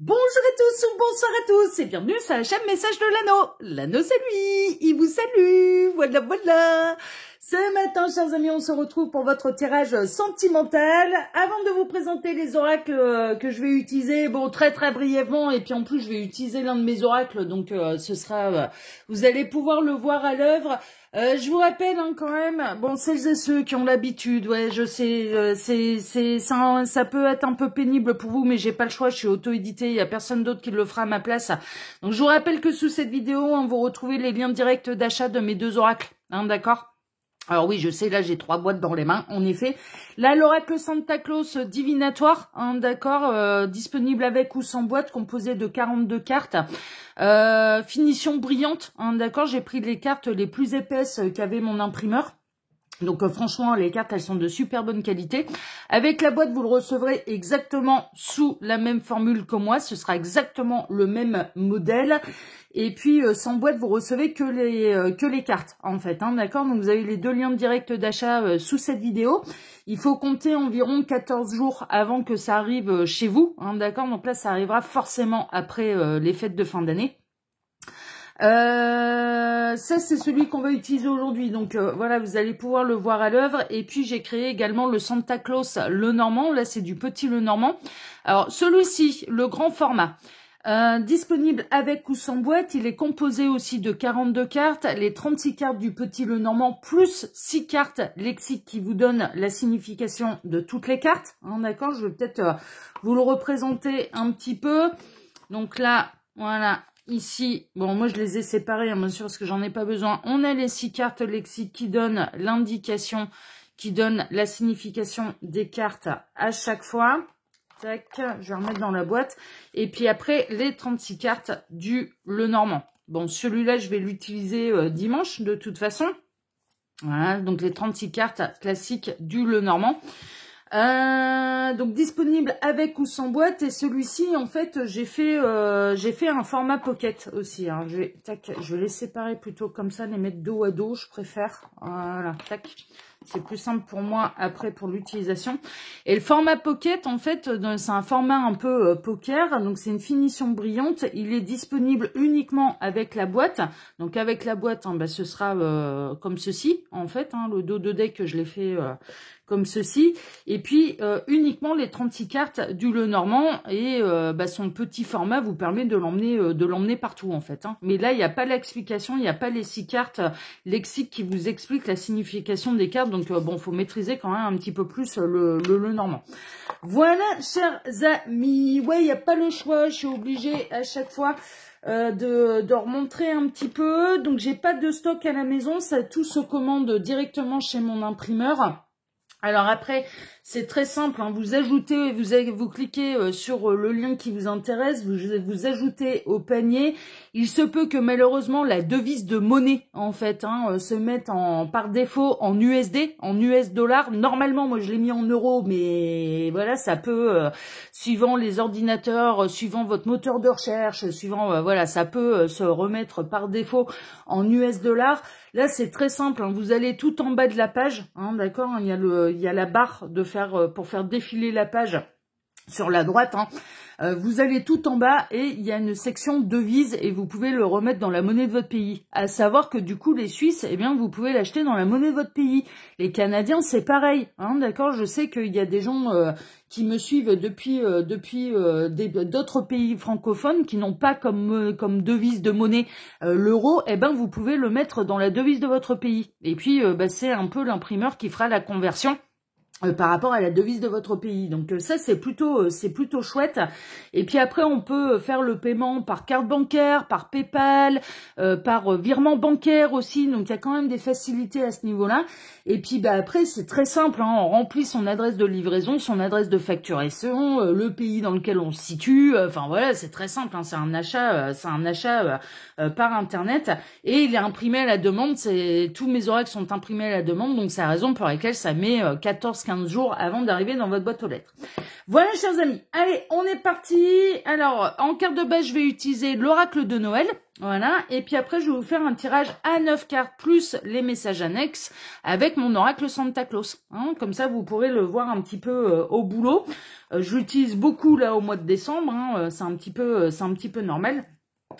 Bonjour à tous ou bonsoir à tous et bienvenue sur la chaîne Message de l'Anneau. L'Anneau c'est lui, il vous salue, voilà voilà. Ce matin, chers amis, on se retrouve pour votre tirage sentimental. Avant de vous présenter les oracles que je vais utiliser, bon très brièvement, et puis en plus je vais utiliser l'un de mes oracles, donc ce sera, vous allez pouvoir le voir à l'œuvre. Je vous rappelle quand même, bon celles et ceux qui ont l'habitude, ouais je sais, ça peut être un peu pénible pour vous, mais j'ai pas le choix, je suis auto-édité, il y a personne d'autre qui le fera à ma place. Donc je vous rappelle que sous cette vidéo, vous retrouvez les liens directs d'achat de mes deux oracles, d'accord? Alors oui, je sais, là, j'ai 3 boîtes dans les mains, en effet. Là, l'oracle Santa Claus divinatoire, d'accord, disponible avec ou sans boîte, composé de 42 cartes. Finition brillante, d'accord, j'ai pris les cartes les plus épaisses qu'avait mon imprimeur. Donc franchement, les cartes, elles sont de super bonne qualité. Avec la boîte, vous le recevrez exactement sous la même formule que moi. Ce sera exactement le même modèle. Et puis, sans boîte, vous recevez que les cartes, en fait. Hein, d'accord. Donc, vous avez les deux liens directs d'achat sous cette vidéo. Il faut compter environ 14 jours avant que ça arrive chez vous. Hein, d'accord. Donc là, ça arrivera forcément après les fêtes de fin d'année. Ça c'est celui qu'on va utiliser aujourd'hui, donc voilà, vous allez pouvoir le voir à l'œuvre. Et puis j'ai créé également le Santa Claus le Normand, là c'est du petit le Normand. Alors celui-ci, le grand format, disponible avec ou sans boîte, il est composé aussi de 42 cartes, les 36 cartes du petit le Normand, plus 6 cartes lexiques qui vous donnent la signification de toutes les cartes, hein, d'accord. Je vais peut-être vous le représenter un petit peu. Donc là, voilà. Ici, bon, moi je les ai séparés, hein, bien sûr, parce que j'en ai pas besoin. On a les 6 cartes lexiques qui donnent l'indication, qui donnent la signification des cartes à chaque fois. Tac, je vais remettre dans la boîte. Et puis après, les 36 cartes du Lenormand. Bon, celui-là, je vais l'utiliser dimanche, de toute façon. Voilà, donc les 36 cartes classiques du Lenormand. Donc disponible avec ou sans boîte, et celui-ci en fait j'ai fait un format pocket aussi, hein. Je vais les séparer plutôt comme ça, les mettre dos à dos, je préfère, voilà, tac, c'est plus simple pour moi après pour l'utilisation. Et le format pocket en fait c'est un format un peu poker, donc c'est une finition brillante. Il est disponible uniquement avec la boîte, donc avec la boîte hein, ce sera comme ceci en fait, hein, le dos de deck je l'ai fait comme ceci, et puis uniquement les 36 cartes du Lenormand, et son petit format vous permet de l'emmener partout en fait, hein. Mais là il n'y a pas l'explication, il n'y a pas les 6 cartes lexiques qui vous expliquent la signification des cartes, donc bon, faut maîtriser quand même un petit peu plus le Lenormand. Voilà, chers amis, ouais, il n'y a pas le choix, je suis obligée à chaque fois de remontrer un petit peu. Donc j'ai pas de stock à la maison, ça tout se commande directement chez mon imprimeur. Alors après, c'est très simple, hein, vous cliquez sur le lien qui vous intéresse, vous ajoutez au panier. Il se peut que malheureusement la devise de monnaie en fait se mette par défaut en USD, en US dollars. Normalement, moi je l'ai mis en euros, mais voilà, ça peut, suivant les ordinateurs, suivant votre moteur de recherche, suivant voilà, ça peut se remettre par défaut en US dollars. Là, c'est très simple, hein. Vous allez tout en bas de la page, hein, d'accord, hein, il y a la barre pour faire défiler la page sur la droite, hein. Vous allez tout en bas et il y a une section devises et vous pouvez le remettre dans la monnaie de votre pays. À savoir que du coup, les Suisses, eh bien, vous pouvez l'acheter dans la monnaie de votre pays. Les Canadiens, c'est pareil, hein, d'accord. Je sais qu'il y a des gens qui me suivent depuis d'autres pays francophones qui n'ont pas comme devise de monnaie l'euro. Eh ben, vous pouvez le mettre dans la devise de votre pays. Et puis, c'est un peu l'imprimeur qui fera la conversion par rapport à la devise de votre pays. Donc ça c'est plutôt chouette. Et puis après on peut faire le paiement par carte bancaire, par PayPal, par virement bancaire aussi. Donc il y a quand même des facilités à ce niveau-là. Et puis après c'est très simple, hein, on remplit son adresse de livraison, son adresse de facturation, le pays dans lequel on se situe. Enfin voilà, c'est très simple, hein, c'est un achat par internet et il est imprimé à la demande. Tous mes oracles sont imprimés à la demande, donc c'est la raison pour laquelle ça met 14-15 15 jours avant d'arriver dans votre boîte aux lettres. Voilà, chers amis. Allez, on est parti. Alors, en carte de base, je vais utiliser l'oracle de Noël. Voilà. Et puis après, je vais vous faire un tirage à 9 cartes plus les messages annexes avec mon oracle Santa Claus. Hein, comme ça, vous pourrez le voir un petit peu au boulot. Je l'utilise beaucoup là au mois de décembre. Hein, c'est un petit peu normal.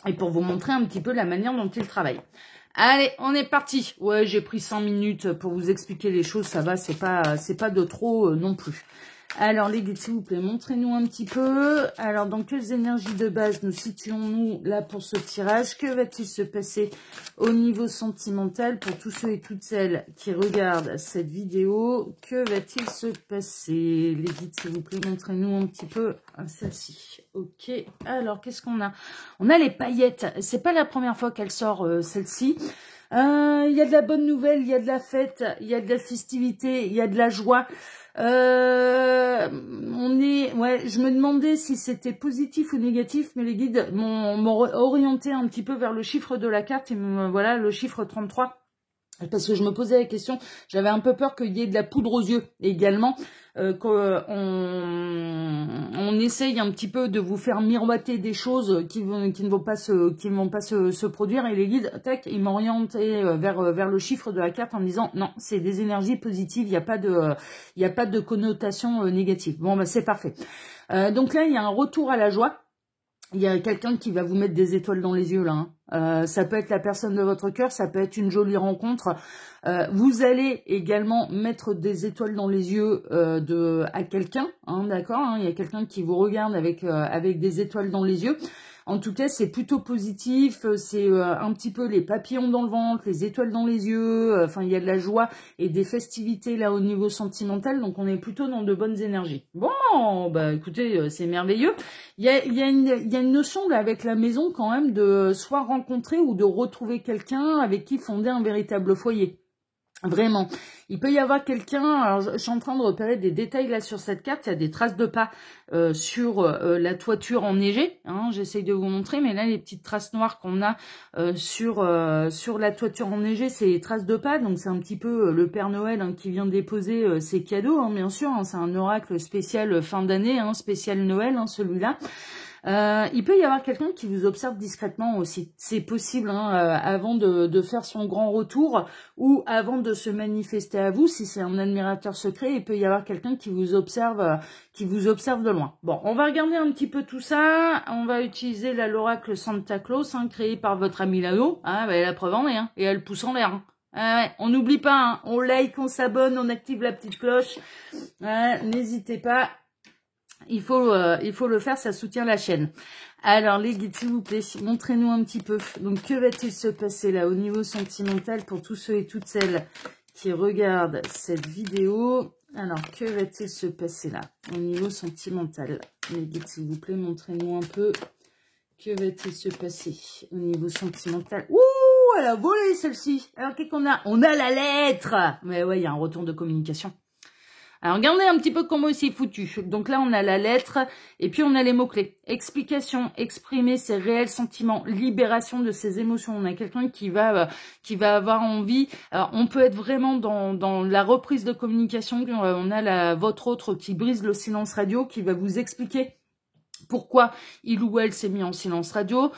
Et pour vous montrer un petit peu la manière dont il travaille. Allez, on est parti. Ouais, j'ai pris 5 minutes pour vous expliquer les choses. Ça va, c'est pas de trop non plus. Alors, les guides, s'il vous plaît, montrez-nous un petit peu. Alors, dans quelles énergies de base nous situons-nous là pour ce tirage? Que va-t-il se passer au niveau sentimental pour tous ceux et toutes celles qui regardent cette vidéo? Que va-t-il se passer? Les guides, s'il vous plaît, montrez-nous un petit peu celle-ci. Ok. Alors, qu'est-ce qu'on a? On a les paillettes. C'est pas la première fois qu'elle sort, celle-ci. Il y a de la bonne nouvelle, il y a de la fête, il y a de la festivité, il y a de la joie. Ouais, je me demandais si c'était positif ou négatif, mais les guides m'ont orienté un petit peu vers le chiffre de la carte et voilà, le chiffre 33. Parce que je me posais la question, j'avais un peu peur qu'il y ait de la poudre aux yeux également, qu'on essaye un petit peu de vous faire miroiter des choses qui ne vont pas se produire, et les guides, tac, ils m'orientent vers le chiffre de la carte en me disant non, c'est des énergies positives, il n'y a pas de connotation négative. Bon, bah c'est parfait. Donc là, il y a un retour à la joie. Il y a quelqu'un qui va vous mettre des étoiles dans les yeux là. Hein. Ça peut être la personne de votre cœur, ça peut être une jolie rencontre. Vous allez également mettre des étoiles dans les yeux à quelqu'un, hein, d'accord, hein. Il y a quelqu'un qui vous regarde avec des étoiles dans les yeux. En tout cas, c'est plutôt positif, c'est un petit peu les papillons dans le ventre, les étoiles dans les yeux, enfin, il y a de la joie et des festivités là au niveau sentimental, donc on est plutôt dans de bonnes énergies. Bon, bah écoutez, c'est merveilleux. Il y a une notion là avec la maison quand même de soit rencontrer ou de retrouver quelqu'un avec qui fonder un véritable foyer. Vraiment. Il peut y avoir quelqu'un, alors je suis en train de repérer des détails là sur cette carte, il y a des traces de pas sur la toiture enneigée, hein, j'essaye de vous montrer, mais là les petites traces noires qu'on a sur la toiture enneigée, c'est les traces de pas, donc c'est un petit peu le Père Noël hein, qui vient déposer ses cadeaux, hein, bien sûr, hein, c'est un oracle spécial fin d'année, hein, spécial Noël, hein, celui-là. Il peut y avoir quelqu'un qui vous observe discrètement aussi. C'est possible hein, avant de faire son grand retour ou avant de se manifester à vous. Si c'est un admirateur secret, il peut y avoir quelqu'un qui vous observe de loin. Bon, on va regarder un petit peu tout ça. On va utiliser l'oracle Santa Claus hein, créé par votre ami Lao. Ah, bah, la preuve en est, hein, et elle pousse en l'air. Hein. Ouais, on n'oublie pas, hein, on like, on s'abonne, on active la petite cloche. N'hésitez pas. Il faut le faire, ça soutient la chaîne. Alors, les guides, s'il vous plaît, montrez-nous un petit peu. Donc, que va-t-il se passer là au niveau sentimental pour tous ceux et toutes celles qui regardent cette vidéo? Alors, que va-t-il se passer là au niveau sentimental? Les guides, s'il vous plaît, montrez-nous un peu. Que va-t-il se passer au niveau sentimental? Ouh, elle a volé celle-ci. Alors, qu'est-ce qu'on a? On a la lettre. Mais ouais, il y a un retour de communication. Alors, regardez un petit peu comment c'est foutu. Donc là, on a la lettre et puis on a les mots-clés. Explication, exprimer ses réels sentiments, libération de ses émotions. On a quelqu'un qui va avoir envie. Alors, on peut être vraiment dans la reprise de communication. On a votre autre qui brise le silence radio, qui va vous expliquer pourquoi il ou elle s'est mis en silence radio,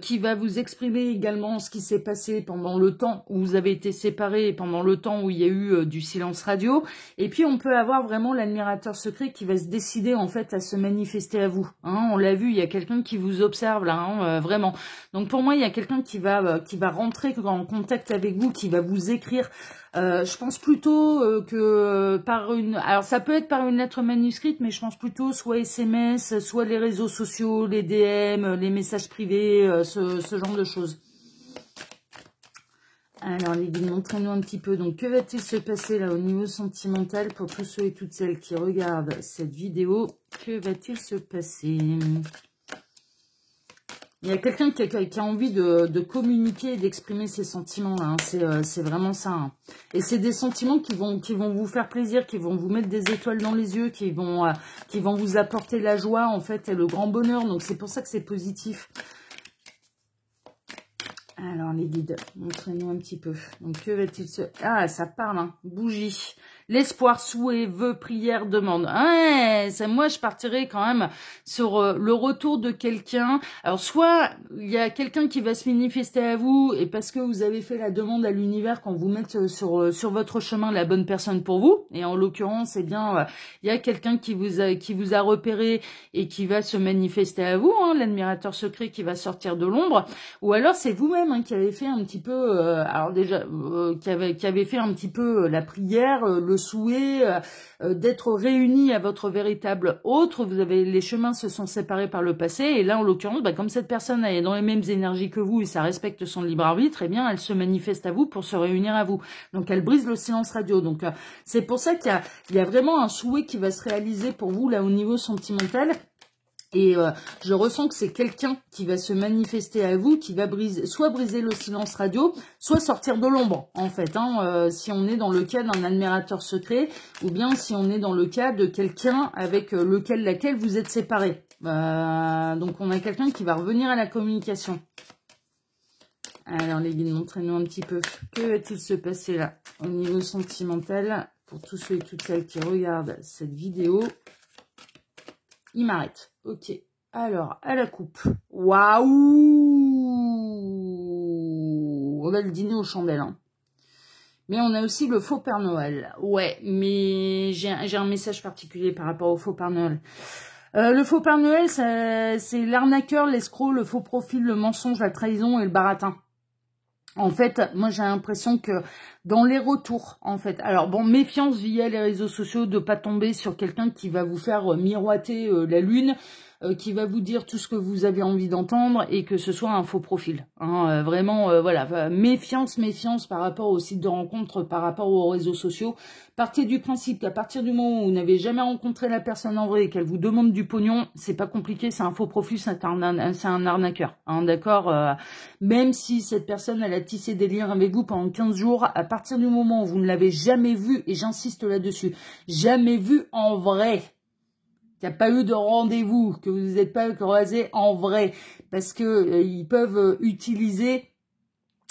qui va vous exprimer également ce qui s'est passé pendant le temps où vous avez été séparés et pendant le temps où il y a eu du silence radio. Et puis on peut avoir vraiment l'admirateur secret qui va se décider en fait à se manifester à vous. Hein, on l'a vu, il y a quelqu'un qui vous observe là, hein, vraiment. Donc pour moi, il y a quelqu'un qui va rentrer en contact avec vous, qui va vous écrire. Je pense plutôt que par une... Alors, ça peut être par une lettre manuscrite, mais je pense plutôt soit SMS, soit les réseaux sociaux, les DM, les messages privés, ce genre de choses. Alors, les guides, montrez-nous un petit peu. Donc, que va-t-il se passer là au niveau sentimental pour tous ceux et toutes celles qui regardent cette vidéo? Que va-t-il se passer? Il y a quelqu'un qui a envie de communiquer et d'exprimer ses sentiments. Hein. C'est vraiment ça. Hein. Et c'est des sentiments qui vont vous faire plaisir, qui vont vous mettre des étoiles dans les yeux, qui vont vous apporter la joie en fait et le grand bonheur. Donc c'est pour ça que c'est positif. Alors les guides, montrez-nous un petit peu. Donc que va-t-il se... Ah, ça parle, hein. Bougie. l'espoir, souhait, vœu, prière, demande. Ouais, moi je partirais quand même sur le retour de quelqu'un. Alors soit il y a quelqu'un qui va se manifester à vous et parce que vous avez fait la demande à l'univers qu'on vous mette sur votre chemin la bonne personne pour vous. Et en l'occurrence, eh bien, il y a quelqu'un qui vous a repéré et qui va se manifester à vous, hein, l'admirateur secret qui va sortir de l'ombre. Ou alors c'est vous-même qui avez fait un petit peu, alors déjà, qui avait fait un petit peu la prière, le souhait d'être réunis à votre véritable autre. Les chemins se sont séparés par le passé et là en l'occurrence, comme cette personne est dans les mêmes énergies que vous et ça respecte son libre arbitre, eh bien elle se manifeste à vous pour se réunir à vous. Donc elle brise le silence radio. Donc c'est pour ça qu'il y a vraiment un souhait qui va se réaliser pour vous là au niveau sentimental. Et je ressens que c'est quelqu'un qui va se manifester à vous, qui va soit briser le silence radio, soit sortir de l'ombre, en fait. Si on est dans le cas d'un admirateur secret, ou bien si on est dans le cas de quelqu'un avec laquelle vous êtes séparés. Donc on a quelqu'un qui va revenir à la communication. Alors les guides, montrez-nous un petit peu. Que va-t-il se passer là, au niveau sentimental, pour tous ceux et toutes celles qui regardent cette vidéo? Il m'arrête. Ok. Alors, à la coupe. Waouh! On a le dîner aux chandelles. Hein. Mais on a aussi le faux Père Noël. Ouais, mais j'ai un message particulier par rapport au faux Père Noël. Le faux Père Noël, c'est l'arnaqueur, l'escroc, le faux profil, le mensonge, la trahison et le baratin. En fait, moi j'ai l'impression que dans les retours, en fait, alors bon, méfiance via les réseaux sociaux de pas tomber sur quelqu'un qui va vous faire miroiter la lune, qui va vous dire tout ce que vous avez envie d'entendre et que ce soit un faux profil. Hein, vraiment, voilà, méfiance par rapport aux sites de rencontres, par rapport aux réseaux sociaux. Partez du principe qu'à partir du moment où vous n'avez jamais rencontré la personne en vrai et qu'elle vous demande du pognon, c'est pas compliqué, c'est un faux profil, c'est un arnaqueur. Hein, d'accord, même si cette personne, elle a tissé des liens avec vous pendant 15 jours, à partir du moment où vous ne l'avez jamais vu, et j'insiste là-dessus, jamais vu en vrai, qu'il n'y a pas eu de rendez-vous, que vous n'êtes pas croisés en vrai, parce que ils peuvent utiliser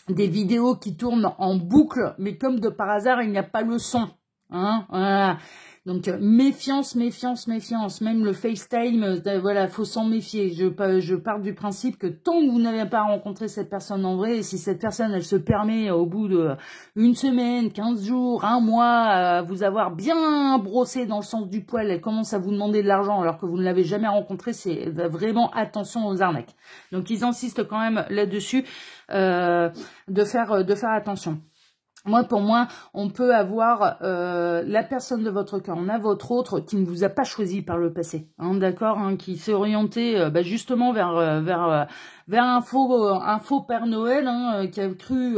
des vidéos qui tournent en boucle, mais comme de par hasard, il n'y a pas le son. Hein, voilà. Donc méfiance. Même le FaceTime, voilà, faut s'en méfier. Je pars du principe que tant que vous n'avez pas rencontré cette personne en vrai, et si cette personne, elle se permet au bout de une semaine, 15 jours, un mois, vous avoir bien brossé dans le sens du poil, elle commence à vous demander de l'argent alors que vous ne l'avez jamais rencontré, c'est vraiment attention aux arnaques. Donc ils insistent quand même là-dessus de faire attention. Pour moi, on peut avoir la personne de votre cœur, on a votre autre qui ne vous a pas choisi par le passé, hein, d'accord, hein, qui s'est orienté justement vers un faux Père Noël, hein, qui a cru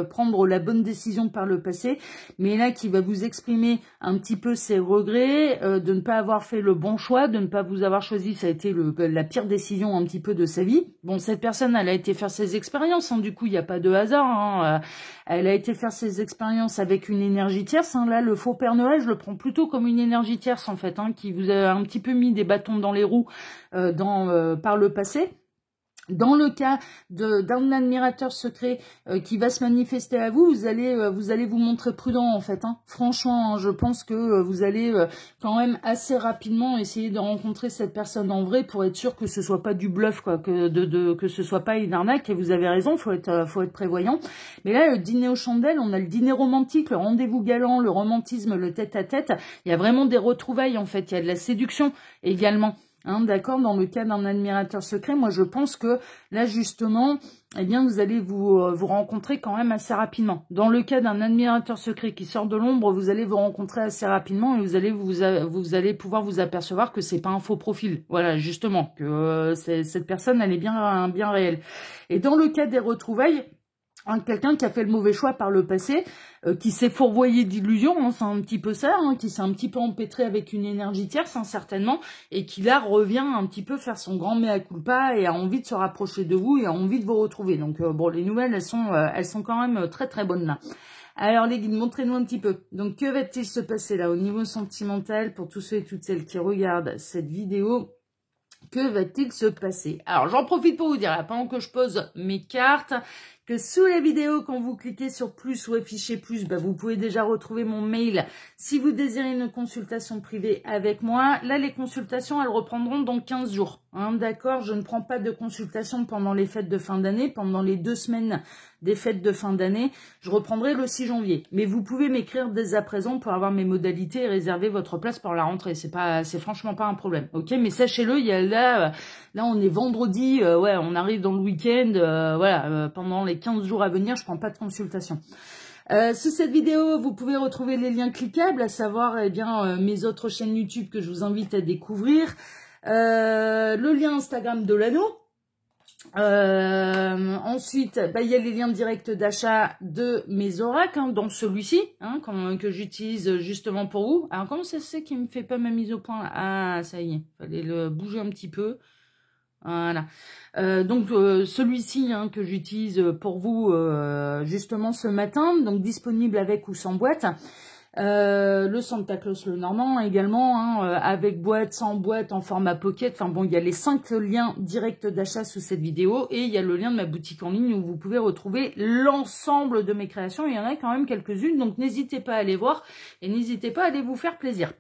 prendre la bonne décision par le passé, mais là qui va vous exprimer un petit peu ses regrets de ne pas avoir fait le bon choix, de ne pas vous avoir choisi, ça a été la pire décision un petit peu de sa vie. Bon, cette personne, elle a été faire ses expériences, hein, du coup, il n'y a pas de hasard, hein, elle a été faire ses expériences avec une énergie tierce. Hein. Là, le faux Père Noël, je le prends plutôt comme une énergie tierce, en fait, hein, qui vous a un petit peu mis des bâtons dans les roues par le passé. Dans le cas d'un admirateur secret qui va se manifester à vous, vous allez vous montrer prudent en fait. Hein. Franchement, hein, je pense que vous allez quand même assez rapidement essayer de rencontrer cette personne en vrai pour être sûr que ce soit pas du bluff, quoi, que ce soit pas une arnaque. Et vous avez raison, faut être prévoyant. Mais là, le dîner aux chandelles, on a le dîner romantique, le rendez-vous galant, le romantisme, le tête-à-tête. Il y a vraiment des retrouvailles en fait. Il y a de la séduction également. Hein, d'accord, dans le cas d'un admirateur secret, moi je pense que là justement, eh bien vous allez vous rencontrer quand même assez rapidement. Dans le cas d'un admirateur secret qui sort de l'ombre, vous allez vous rencontrer assez rapidement et vous allez pouvoir vous apercevoir que c'est pas un faux profil. Voilà, justement, que cette personne elle est bien réelle. Et dans le cas des retrouvailles, quelqu'un qui a fait le mauvais choix par le passé, qui s'est fourvoyé d'illusions, hein, c'est un petit peu ça, hein, qui s'est un petit peu empêtré avec une énergie tierce, hein, certainement, et qui là revient un petit peu faire son grand mea culpa et a envie de se rapprocher de vous et a envie de vous retrouver. Donc bon, les nouvelles, elles sont quand même très très bonnes là. Alors les guides, montrez-nous un petit peu. Donc que va-t-il se passer là au niveau sentimental pour tous ceux et toutes celles qui regardent cette vidéo? Que va-t-il se passer? Alors, j'en profite pour vous dire, là, pendant que je pose mes cartes, que sous la vidéo, quand vous cliquez sur plus ou afficher plus, bah, vous pouvez déjà retrouver mon mail si vous désirez une consultation privée avec moi. Là, les consultations, elles reprendront dans 15 jours. Hein, d'accord, je ne prends pas de consultation pendant les fêtes de fin d'année, pendant les 2 semaines des fêtes de fin d'année. Je reprendrai le 6 janvier. Mais vous pouvez m'écrire dès à présent pour avoir mes modalités et réserver votre place pour la rentrée. C'est franchement pas un problème. Ok, mais sachez-le, il y a là on est vendredi, ouais, on arrive dans le week-end, voilà, pendant les 15 jours à venir, je prends pas de consultation. Sous cette vidéo, vous pouvez retrouver les liens cliquables, à savoir eh bien mes autres chaînes YouTube que je vous invite à découvrir. Le lien Instagram de l'anneau. Ensuite, bah, il y a les liens directs d'achat de mes oracles, hein, dans celui-ci, hein, que j'utilise justement pour vous. Alors, comment ça c'est qui me fait pas ma mise au point? Ah, ça y est, fallait le bouger un petit peu. Voilà. Donc celui-ci, hein, que j'utilise pour vous justement ce matin, donc disponible avec ou sans boîte. Le Santa Claus le Normand également, hein, avec boîte, sans boîte, en format pocket. Enfin bon, il y a les 5 liens directs d'achat sous cette vidéo et il y a le lien de ma boutique en ligne où vous pouvez retrouver l'ensemble de mes créations. Il y en a quand même quelques-unes, donc n'hésitez pas à aller voir et n'hésitez pas à aller vous faire plaisir.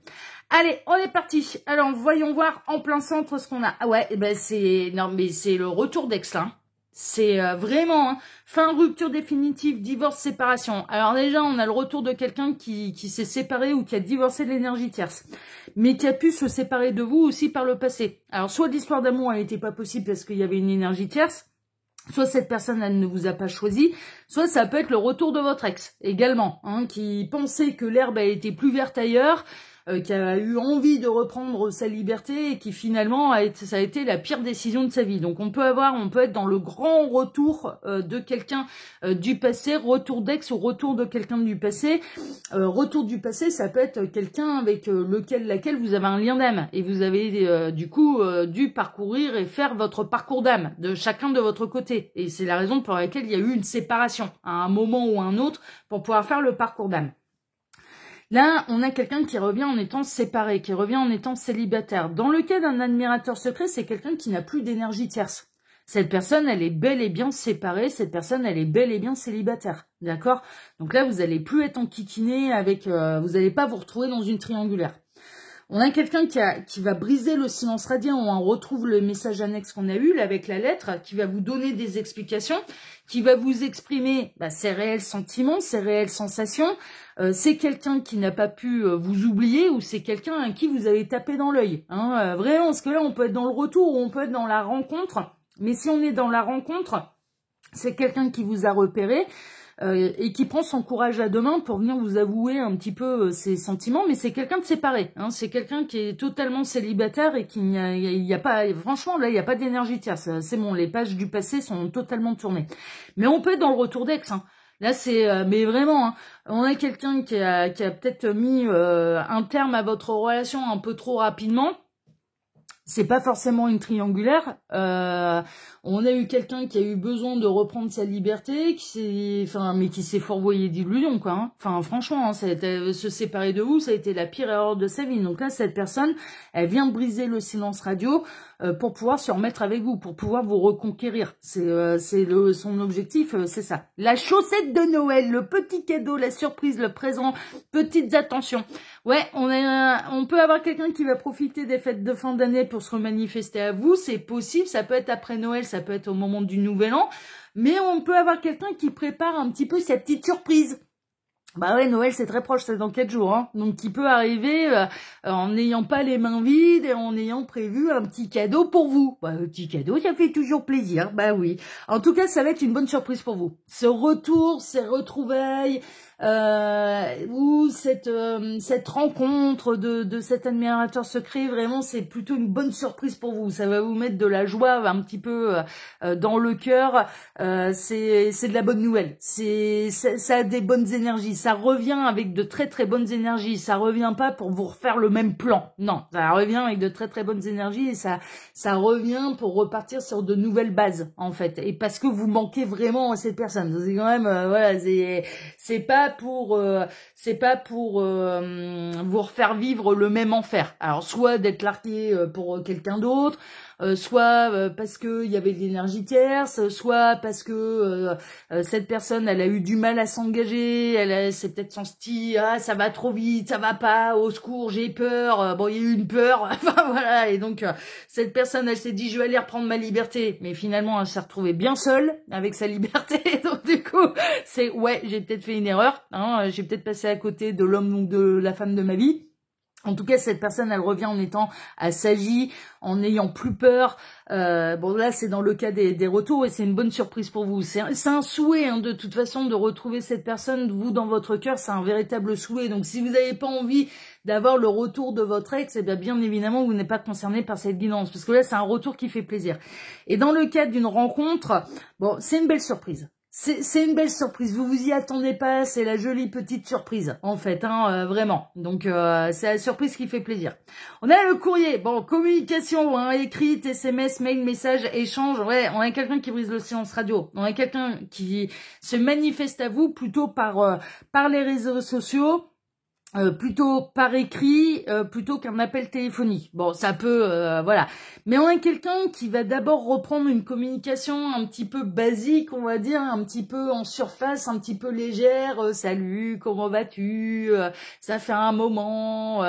Allez, on est parti. Alors, voyons voir en plein centre ce qu'on a. Ah ouais, ben c'est le retour d'ex, hein. C'est vraiment, hein, fin, rupture définitive, divorce, séparation. Alors déjà, on a le retour de quelqu'un qui s'est séparé ou qui a divorcé de l'énergie tierce, mais qui a pu se séparer de vous aussi par le passé. Alors, soit l'histoire d'amour, elle n'était pas possible parce qu'il y avait une énergie tierce, soit cette personne, elle ne vous a pas choisi, soit ça peut être le retour de votre ex, également, hein, qui pensait que l'herbe a été plus verte ailleurs, qui a eu envie de reprendre sa liberté et qui finalement ça a été la pire décision de sa vie. Donc on peut être dans le grand retour de quelqu'un du passé, retour d'ex ou retour de quelqu'un du passé. Retour du passé, ça peut être quelqu'un avec laquelle vous avez un lien d'âme et vous avez du coup dû parcourir et faire votre parcours d'âme de chacun de votre côté. Et c'est la raison pour laquelle il y a eu une séparation à un moment ou à un autre pour pouvoir faire le parcours d'âme. Là, on a quelqu'un qui revient en étant séparé, qui revient en étant célibataire. Dans le cas d'un admirateur secret, c'est quelqu'un qui n'a plus d'énergie tierce. Cette personne, elle est bel et bien séparée. Cette personne, elle est bel et bien célibataire. D'accord? Donc là, vous allez plus être enquiquiné avec... vous n'allez pas vous retrouver dans une triangulaire. On a quelqu'un qui va briser le silence radiant. On retrouve le message annexe qu'on a eu là, avec la lettre, qui va vous donner des explications, qui va vous exprimer ses réels sentiments, ses réelles sensations. C'est quelqu'un qui n'a pas pu vous oublier ou c'est quelqu'un à qui vous avez tapé dans l'œil. Hein, vraiment, parce que là, on peut être dans le retour ou on peut être dans la rencontre. Mais si on est dans la rencontre, c'est quelqu'un qui vous a repéré. Et qui prend son courage à deux mains pour venir vous avouer un petit peu ses sentiments, mais c'est quelqu'un de séparé, hein, c'est quelqu'un qui est totalement célibataire et qu'il n'y a pas, franchement là il n'y a pas d'énergie tierce, c'est bon, les pages du passé sont totalement tournées. Mais on peut être dans le retour d'ex, hein. Là c'est, mais vraiment, hein, on a quelqu'un qui a peut-être mis un terme à votre relation un peu trop rapidement. C'est pas forcément une triangulaire. On a eu quelqu'un qui a eu besoin de reprendre sa liberté, mais qui s'est fourvoyé d'illusions, quoi. Hein. Enfin, franchement, hein, se séparer de vous, ça a été la pire erreur de sa vie. Donc là, cette personne, elle vient briser le silence radio pour pouvoir se remettre avec vous, pour pouvoir vous reconquérir. Son objectif, c'est ça. La chaussette de Noël, le petit cadeau, la surprise, le présent, petites attentions. Ouais, on peut avoir quelqu'un qui va profiter des fêtes de fin d'année pour se remanifester à vous, c'est possible, ça peut être après Noël, ça peut être au moment du Nouvel An, mais on peut avoir quelqu'un qui prépare un petit peu sa petite surprise. Bah ouais, Noël c'est très proche, c'est dans 4 jours, hein. Donc qui peut arriver en n'ayant pas les mains vides et en ayant prévu un petit cadeau pour vous. Bah le petit cadeau, ça fait toujours plaisir, bah oui. En tout cas, ça va être une bonne surprise pour vous. Ce retour, ces retrouvailles, ou cette rencontre de cet admirateur secret, vraiment c'est plutôt une bonne surprise pour vous. Ça va vous mettre de la joie un petit peu dans le cœur. C'est de la bonne nouvelle. Ça a des bonnes énergies. Ça revient avec de très très bonnes énergies. Ça revient pas pour vous refaire le même plan. Non, ça revient avec de très très bonnes énergies et ça revient pour repartir sur de nouvelles bases en fait. Et parce que vous manquez vraiment à cette personne. C'est quand même voilà, c'est pas pour vous refaire vivre le même enfer. Alors soit d'être largué pour quelqu'un d'autre, soit parce que il y avait de l'énergie tierce, soit parce que cette personne, elle a eu du mal à s'engager, elle s'est peut-être sentie, ah, ça va trop vite, ça va pas, au secours, j'ai peur, bon, il y a eu une peur, enfin voilà, et donc cette personne, elle s'est dit, je vais aller reprendre ma liberté, mais finalement, elle s'est retrouvée bien seule avec sa liberté, donc du coup, c'est, ouais, j'ai peut-être fait une erreur, hein, j'ai peut-être passé à côté de l'homme ou de la femme de ma vie. En tout cas, cette personne, elle revient en étant assagie, en n'ayant plus peur. Bon, là, c'est dans le cas des retours et c'est une bonne surprise pour vous. C'est un souhait, hein, de toute façon, de retrouver cette personne. Vous, dans votre cœur, c'est un véritable souhait. Donc, si vous n'avez pas envie d'avoir le retour de votre ex, eh bien évidemment, vous n'êtes pas concerné par cette guidance. Parce que là, c'est un retour qui fait plaisir. Et dans le cas d'une rencontre, bon, c'est une belle surprise. C'est une belle surprise, vous vous y attendez pas, c'est la jolie petite surprise, en fait, hein, vraiment. Donc, c'est la surprise qui fait plaisir. On a le courrier, bon, communication, hein, écrite, SMS, mail, message, échange, ouais, on a quelqu'un qui brise le silence radio. On a quelqu'un qui se manifeste à vous plutôt par les réseaux sociaux, plutôt par écrit, plutôt qu'un appel téléphonique. Bon, ça peut, voilà. Mais on a quelqu'un qui va d'abord reprendre une communication un petit peu basique, on va dire, un petit peu en surface, un petit peu légère. Salut, comment vas-tu? Ça fait un moment.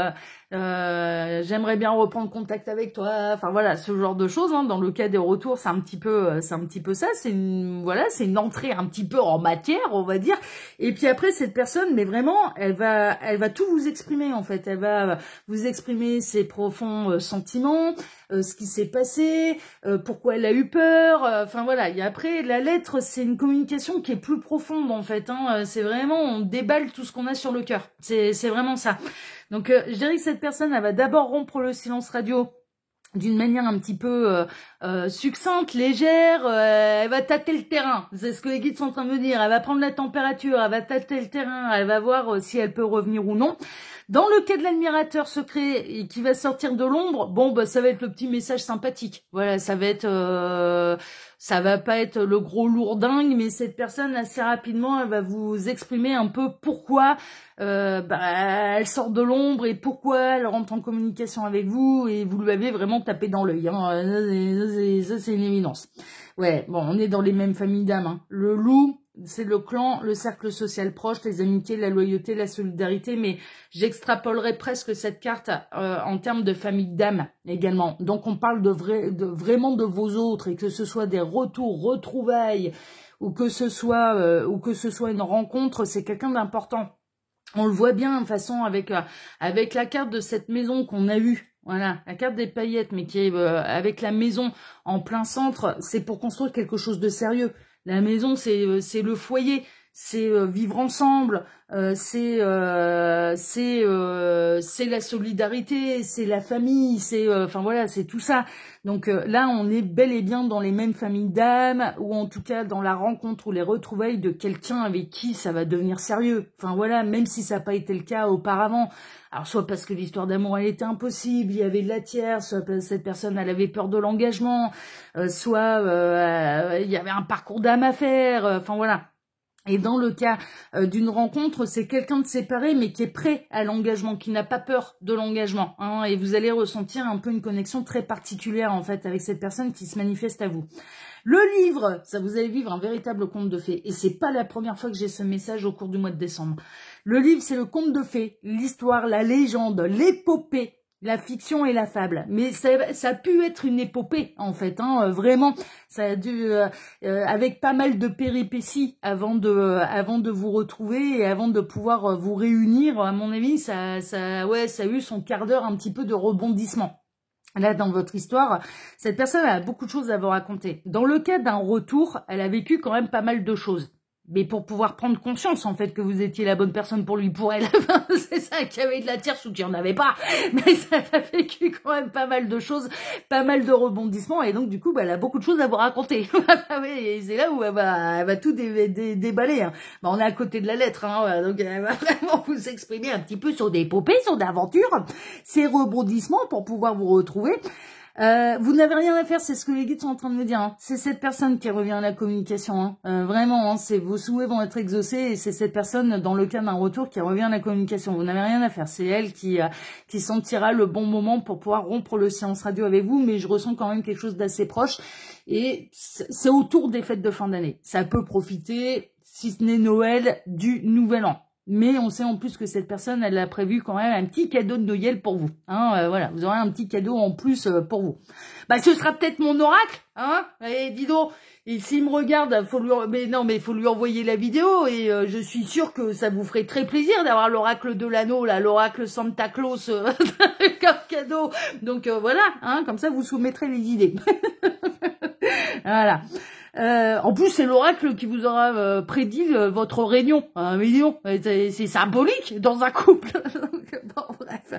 J'aimerais bien reprendre contact avec toi. Enfin voilà, ce genre de choses, hein. Dans le cas des retours, c'est un petit peu ça. C'est une entrée un petit peu en matière, on va dire. Et puis après, cette personne, mais vraiment, elle va tout vous exprimer, en fait. Elle va vous exprimer ses profonds sentiments, ce qui s'est passé, pourquoi elle a eu peur. Enfin voilà. Et après, la lettre, c'est une communication qui est plus profonde, en fait, hein. C'est vraiment, on déballe tout ce qu'on a sur le cœur. C'est vraiment ça. Donc, je dirais que cette personne, elle va d'abord rompre le silence radio d'une manière un petit peu succincte, légère. Elle va tâter le terrain. C'est ce que les guides sont en train de me dire. Elle va prendre la température, elle va tâter le terrain, elle va voir si elle peut revenir ou non. Dans le cas de l'admirateur secret et qui va sortir de l'ombre, bon, bah, ça va être le petit message sympathique. Voilà, ça va être... ça va pas être le gros lourdingue, mais cette personne, assez rapidement, elle va vous exprimer un peu pourquoi elle sort de l'ombre et pourquoi elle rentre en communication avec vous et vous lui avez vraiment tapé dans l'œil. Hein. Ça, c'est une évidence. Ouais, bon, on est dans les mêmes familles d'âmes. Hein. Le loup, c'est le clan, le cercle social proche, les amitiés, la loyauté, la solidarité, mais j'extrapolerais presque cette carte en termes de famille d'âme également. Donc on parle vraiment de vos autres, et que ce soit des retours, retrouvailles, ou que ce soit une rencontre, c'est quelqu'un d'important. On le voit bien de toute façon avec la carte de cette maison qu'on a eue. Voilà, la carte des paillettes, mais qui est avec la maison en plein centre, c'est pour construire quelque chose de sérieux. La maison, c'est le foyer, c'est vivre ensemble, c'est la solidarité, c'est la famille, enfin voilà, c'est tout ça. Donc là, on est bel et bien dans les mêmes familles d'âmes, ou en tout cas dans la rencontre ou les retrouvailles de quelqu'un avec qui ça va devenir sérieux. Enfin voilà, même si ça n'a pas été le cas auparavant. Alors soit parce que l'histoire d'amour elle était impossible, il y avait de la tierce, soit parce que cette personne elle avait peur de l'engagement, soit il y avait un parcours d'âme à faire, enfin voilà. Et dans le cas d'une rencontre, c'est quelqu'un de séparé mais qui est prêt à l'engagement, qui n'a pas peur de l'engagement, hein, et vous allez ressentir un peu une connexion très particulière en fait avec cette personne qui se manifeste à vous. Le livre, ça vous allez vivre un véritable conte de fées. Et c'est pas la première fois que j'ai ce message au cours du mois de décembre. Le livre, c'est le conte de fées, l'histoire, la légende, l'épopée, la fiction et la fable. Mais ça a pu être une épopée, en fait, hein, vraiment. Ça a dû, avec pas mal de péripéties avant de vous retrouver et avant de pouvoir vous réunir. À mon avis, ça a eu son quart d'heure un petit peu de rebondissement. Là, dans votre histoire, cette personne a beaucoup de choses à vous raconter. Dans le cas d'un retour, elle a vécu quand même pas mal de choses. Mais pour pouvoir prendre conscience, en fait, que vous étiez la bonne personne pour lui, pour elle. C'est ça, qu'il y avait de la tierce ou qu'il n'y en avait pas. Mais ça a vécu quand même pas mal de choses, pas mal de rebondissements. Et donc, du coup, elle a beaucoup de choses à vous raconter. Oui, c'est là où elle va tout déballer. Hein. On est à côté de la lettre. Hein, donc, elle va vraiment vous exprimer un petit peu sur des épopées, sur des aventures, ces rebondissements pour pouvoir vous retrouver. Vous n'avez rien à faire, c'est ce que les guides sont en train de me dire. Hein. C'est cette personne qui revient à la communication. Hein. Vraiment, hein, c'est vos souhaits vont être exaucés et c'est cette personne, dans le cas d'un retour, qui revient à la communication. Vous n'avez rien à faire. C'est elle qui sentira le bon moment pour pouvoir rompre le silence radio avec vous, mais je ressens quand même quelque chose d'assez proche. Et c'est autour des fêtes de fin d'année. Ça peut profiter, si ce n'est Noël, du Nouvel An. Mais on sait en plus que cette personne, elle a prévu quand même un petit cadeau de Noël pour vous. Hein, voilà, vous aurez un petit cadeau en plus pour vous. Bah, ce sera peut-être mon oracle, hein. Et dis donc, et s'il me regarde, faut lui envoyer la vidéo et je suis sûre que ça vous ferait très plaisir d'avoir l'oracle de l'anneau, là, l'oracle Santa Claus comme cadeau. Donc voilà, hein, comme ça vous soumettrez les idées. Voilà. En plus, c'est l'oracle qui vous aura prédit votre réunion. Un million. C'est symbolique dans un couple. Donc, bon, bref.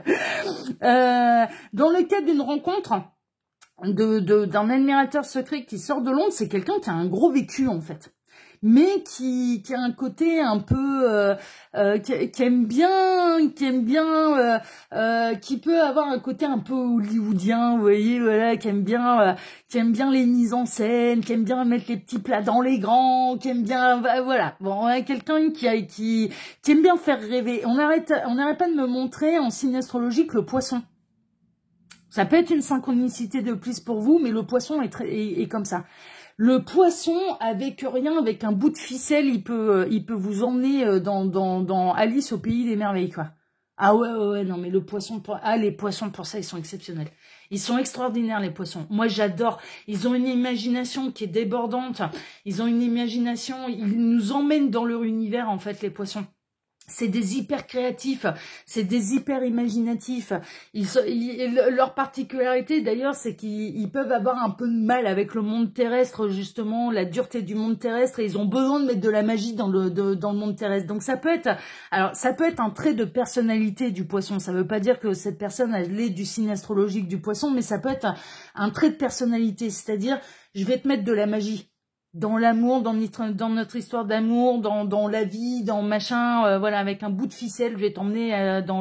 Dans le cadre d'une rencontre d'un admirateur secret qui sort de Londres, c'est quelqu'un qui a un gros vécu, en fait. Mais qui a un côté un peu qui aime bien qui peut avoir un côté un peu hollywoodien, vous voyez, voilà, qui aime bien les mises en scène, qui aime bien mettre les petits plats dans les grands, qui aime bien voilà. Bon, quelqu'un qui aime bien faire rêver. On n'arrête pas de me montrer en signe astrologique le poisson. Ça peut être une synchronicité de plus pour vous, mais le poisson est comme ça. Le poisson, avec rien, avec un bout de ficelle, il peut vous emmener dans Alice au pays des merveilles, quoi. Ah ouais, non, mais le poisson, les poissons, pour ça, ils sont exceptionnels. Ils sont extraordinaires, les poissons. Moi, j'adore. Ils ont une imagination qui est débordante. Ils ont une imagination, ils nous emmènent dans leur univers, en fait, les poissons. C'est des hyper créatifs, c'est des hyper imaginatifs. Leur particularité d'ailleurs, c'est qu'ils peuvent avoir un peu de mal avec le monde terrestre, justement, la dureté du monde terrestre, et ils ont besoin de mettre de la magie dans le monde terrestre. Donc ça peut être un trait de personnalité du poisson. Ça veut pas dire que cette personne elle est du signe astrologique du poisson, mais ça peut être un trait de personnalité, c'est-à-dire je vais te mettre de la magie. Dans l'amour, dans notre histoire d'amour, dans la vie, dans machin, voilà, avec un bout de ficelle, je vais t'emmener dans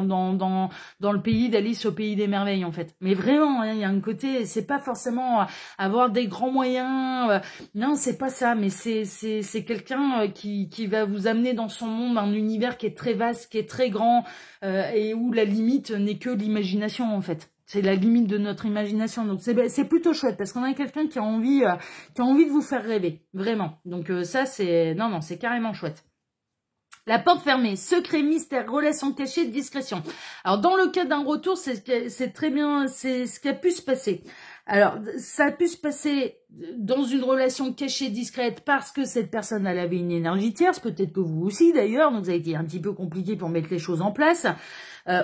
le pays d'Alice au pays des merveilles, en fait. Mais vraiment, hein, il y a un côté, c'est pas forcément avoir des grands moyens, non, c'est pas ça, mais c'est quelqu'un qui va vous amener dans son monde, un univers qui est très vaste, qui est très grand, et où la limite n'est que l'imagination, en fait. C'est la limite de notre imagination. Donc c'est plutôt chouette parce qu'on a quelqu'un qui a envie de vous faire rêver, vraiment. Donc ça c'est c'est carrément chouette. La porte fermée, secret, mystère, relation cachée, discrétion. Alors dans le cas d'un retour, c'est très bien, c'est ce qui a pu se passer. Alors ça a pu se passer dans une relation cachée, discrète, parce que cette personne elle avait une énergie tierce, peut-être que vous aussi d'ailleurs, donc ça a été un petit peu compliqué pour mettre les choses en place.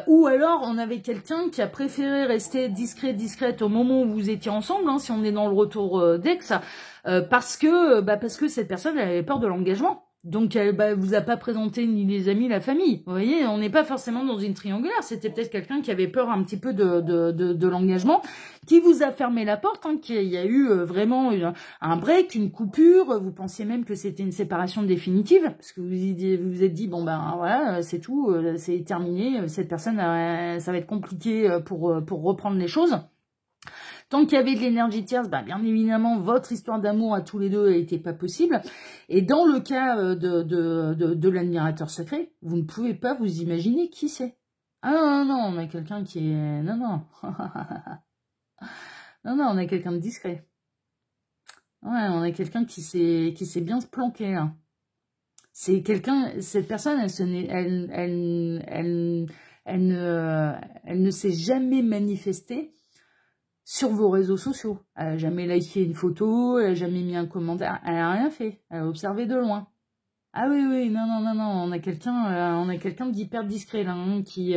Ou alors on avait quelqu'un qui a préféré rester discrète au moment où vous étiez ensemble, hein, si on est dans le retour d'ex, parce que cette personne elle avait peur de l'engagement. Donc elle vous a pas présenté ni les amis, la famille. Vous voyez, on n'est pas forcément dans une triangulaire. C'était peut-être quelqu'un qui avait peur un petit peu de l'engagement, qui vous a fermé la porte, hein, qu'il y a eu vraiment un break, une coupure. Vous pensiez même que c'était une séparation définitive, parce que vous vous êtes dit bon voilà, c'est tout, c'est terminé. Cette personne, ça va être compliqué pour reprendre les choses. Tant qu'il y avait de l'énergie tierce, bien évidemment, votre histoire d'amour à tous les deux n'était pas possible. Et dans le cas de l'admirateur secret, vous ne pouvez pas vous imaginer qui c'est. Ah non, on a quelqu'un qui est... Non. non, on a quelqu'un de discret. Ouais, on a quelqu'un qui sait bien se planquer, là. C'est quelqu'un... Cette personne, elle ne s'est jamais manifestée sur vos réseaux sociaux. Elle n'a jamais liké une photo, elle n'a jamais mis un commentaire, elle n'a rien fait. Elle a observé de loin. Ah oui, non, on a quelqu'un d'hyper discret là, hein, qui...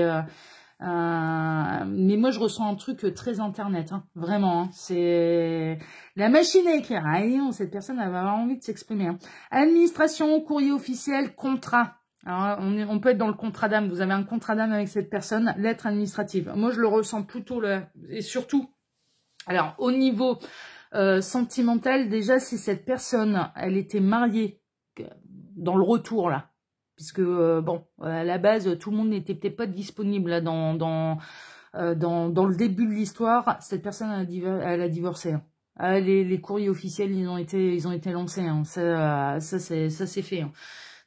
mais moi je ressens un truc très internet, hein, vraiment. Hein, c'est la machine à écrire. Ah non, cette personne elle va avoir envie de s'exprimer. Hein. Administration, courrier officiel, contrat. Alors on peut être dans le contrat d'âme. Vous avez un contrat d'âme avec cette personne, lettre administrative. Moi je le ressens plutôt là, et surtout. Alors, au niveau sentimental, déjà, si cette personne, elle était mariée dans le retour, là, puisque, à la base, tout le monde n'était peut-être pas disponible là, dans dans le début de l'histoire, cette personne elle a divorcé. Hein. Les courriers officiels, ils ont été lancés. Hein. Ça c'est fait. Hein.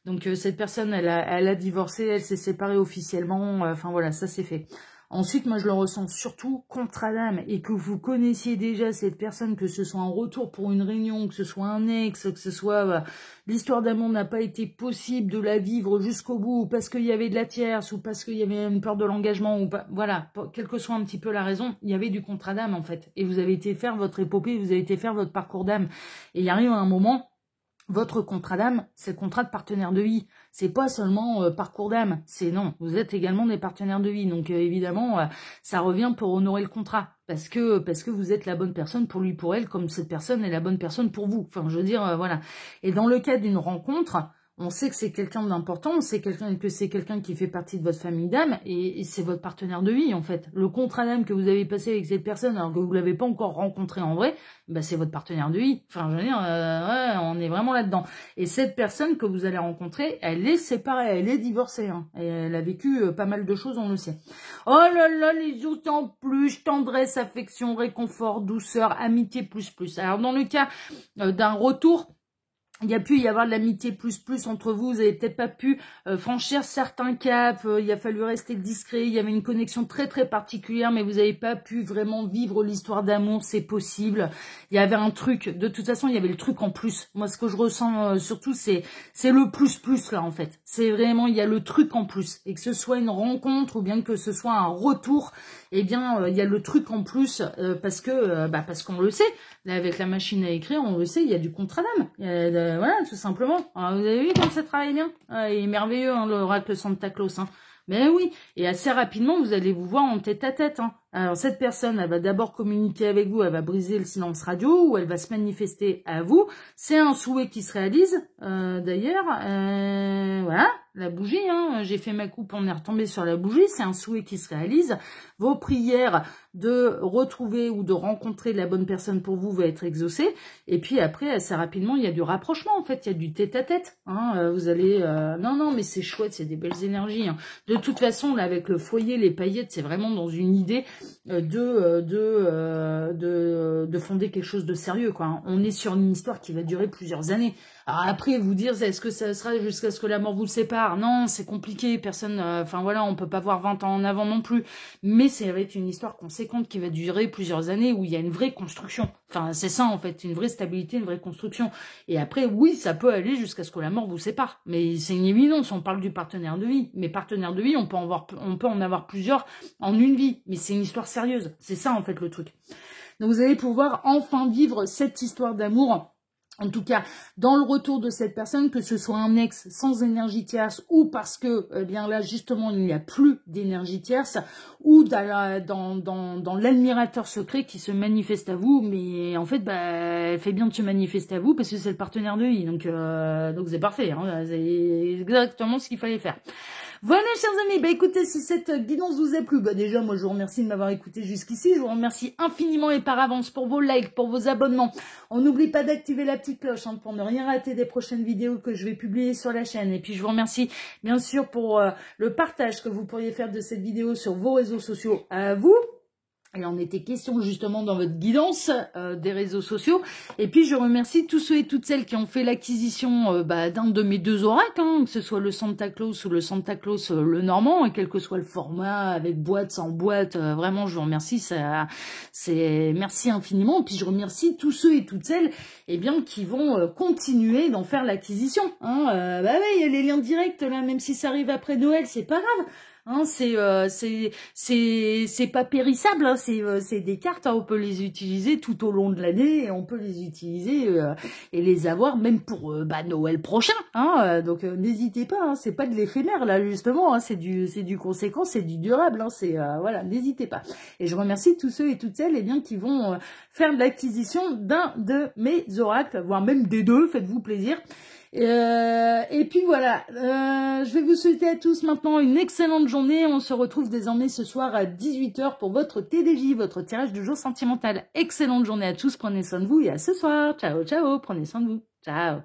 Donc cette personne, elle a divorcé, elle s'est séparée officiellement. Enfin voilà, ça c'est fait. Ensuite, moi je le ressens surtout contrat d'âme, et que vous connaissiez déjà cette personne, que ce soit un retour pour une réunion, que ce soit un ex, que ce soit l'histoire d'amour n'a pas été possible de la vivre jusqu'au bout, ou parce qu'il y avait de la tierce, ou parce qu'il y avait une peur de l'engagement, ou pas, voilà, quelle que soit un petit peu la raison, il y avait du contrat d'âme en fait. Et vous avez été faire votre épopée, vous avez été faire votre parcours d'âme. Et il arrive un moment, votre contrat d'âme, c'est le contrat de partenaire de vie. C'est pas seulement parcours d'âme, c'est non. Vous êtes également des partenaires de vie. Donc évidemment, ça revient pour honorer le contrat. Parce que vous êtes la bonne personne pour lui, pour elle, comme cette personne est la bonne personne pour vous. Enfin, je veux dire, voilà. Et dans le cas d'une rencontre, on sait que c'est quelqu'un d'important, on sait que c'est quelqu'un qui fait partie de votre famille d'âme, et c'est votre partenaire de vie, en fait. Le contrat d'âme que vous avez passé avec cette personne, alors que vous l'avez pas encore rencontré en vrai, bah, c'est votre partenaire de vie. Enfin, je veux dire, ouais, on est vraiment là-dedans. Et cette personne que vous allez rencontrer, elle est séparée, elle est divorcée, hein, et elle a vécu pas mal de choses, on le sait. Oh là là, les outils en plus, tendresse, affection, réconfort, douceur, amitié plus plus. Alors, dans le cas d'un retour, il y a pu y avoir de l'amitié plus entre vous, vous avez peut-être pas pu franchir certains caps, il a fallu rester discret, il y avait une connexion très très particulière, mais vous n'avez pas pu vraiment vivre l'histoire d'amour, c'est possible. Il y avait un truc, de toute façon il y avait le truc en plus. Moi ce que je ressens surtout c'est le plus là en fait. C'est vraiment, il y a le truc en plus. Et que ce soit une rencontre ou bien que ce soit un retour, eh bien il y a le truc en plus parce qu'on le sait. Là, avec la machine à écrire, on le sait, il y a du contrat d'âme. Voilà, tout simplement. Alors, vous avez vu comme ça travaille bien? Il est merveilleux, hein, l'oracle Santa Claus. Hein. Mais oui, et assez rapidement, vous allez vous voir en tête à tête. Hein. Alors, cette personne, elle va d'abord communiquer avec vous, elle va briser le silence radio, ou elle va se manifester à vous. C'est un souhait qui se réalise, d'ailleurs. Voilà, la bougie, hein. J'ai fait ma coupe, on est retombé sur la bougie. C'est un souhait qui se réalise. Vos prières de retrouver ou de rencontrer la bonne personne pour vous va être exaucée. Et puis après, assez rapidement, il y a du rapprochement, en fait. Il y a du tête-à--tête. Hein. Vous allez... Non, mais c'est chouette, c'est des belles énergies. Hein. De toute façon, là, avec le foyer, les paillettes, c'est vraiment dans une idée de fonder quelque chose de sérieux, quoi. Hein. On est sur une histoire qui va durer plusieurs années. Alors après, vous dire, est-ce que ça sera jusqu'à ce que la mort vous sépare? Non, c'est compliqué, personne... Enfin voilà, on peut pas voir 20 ans en avant non plus. Mais ça va être une histoire conséquente qui va durer plusieurs années, où il y a une vraie construction. Enfin, c'est ça en fait, une vraie stabilité, une vraie construction. Et après, oui, ça peut aller jusqu'à ce que la mort vous sépare. Mais c'est une évidence, on parle du partenaire de vie. Mais partenaire de vie, on peut en avoir plusieurs en une vie. Mais c'est une histoire sérieuse. C'est ça en fait le truc. Donc vous allez pouvoir enfin vivre cette histoire d'amour. En tout cas, dans le retour de cette personne, que ce soit un ex sans énergie tierce ou parce que, eh bien là, justement, il n'y a plus d'énergie tierce, ou dans l'admirateur secret qui se manifeste à vous, mais en fait, elle fait bien de se manifester à vous parce que c'est le partenaire de vie, donc c'est parfait, hein, c'est exactement ce qu'il fallait faire. Voilà, chers amis, écoutez, si cette guidance vous a plu, déjà, moi, je vous remercie de m'avoir écouté jusqu'ici. Je vous remercie infiniment et par avance pour vos likes, pour vos abonnements. On n'oublie pas d'activer la petite cloche pour ne rien rater des prochaines vidéos que je vais publier sur la chaîne. Et puis, je vous remercie, bien sûr, pour le partage que vous pourriez faire de cette vidéo sur vos réseaux sociaux à vous. Il en était question justement dans votre guidance des réseaux sociaux. Et puis je remercie tous ceux et toutes celles qui ont fait l'acquisition d'un de mes deux oracles, hein, que ce soit le Santa Claus ou le Santa Claus le Normand, et quel que soit le format, avec boîte, sans boîte, vraiment je vous remercie, merci infiniment. Et puis je remercie tous ceux et toutes celles qui vont continuer d'en faire l'acquisition. Hein. Ouais, il y a les liens directs là, même si ça arrive après Noël, c'est pas grave. Hein, c'est pas périssable, hein, c'est des cartes, hein, on peut les utiliser tout au long de l'année, et on peut les utiliser et les avoir même pour Noël prochain, hein, donc n'hésitez pas, hein, c'est pas de l'éphémère là justement, hein, c'est du conséquent, c'est du durable, hein, voilà, n'hésitez pas. Et je remercie tous ceux et toutes celles qui vont faire de l'acquisition d'un de mes oracles, voire même des deux, faites-vous plaisir. Et puis voilà, je vais vous souhaiter à tous maintenant une excellente journée. On se retrouve désormais ce soir à 18 h pour votre TDJ, votre tirage du jour sentimental. Excellente journée à tous, prenez soin de vous et à ce soir. Ciao, ciao, prenez soin de vous. Ciao.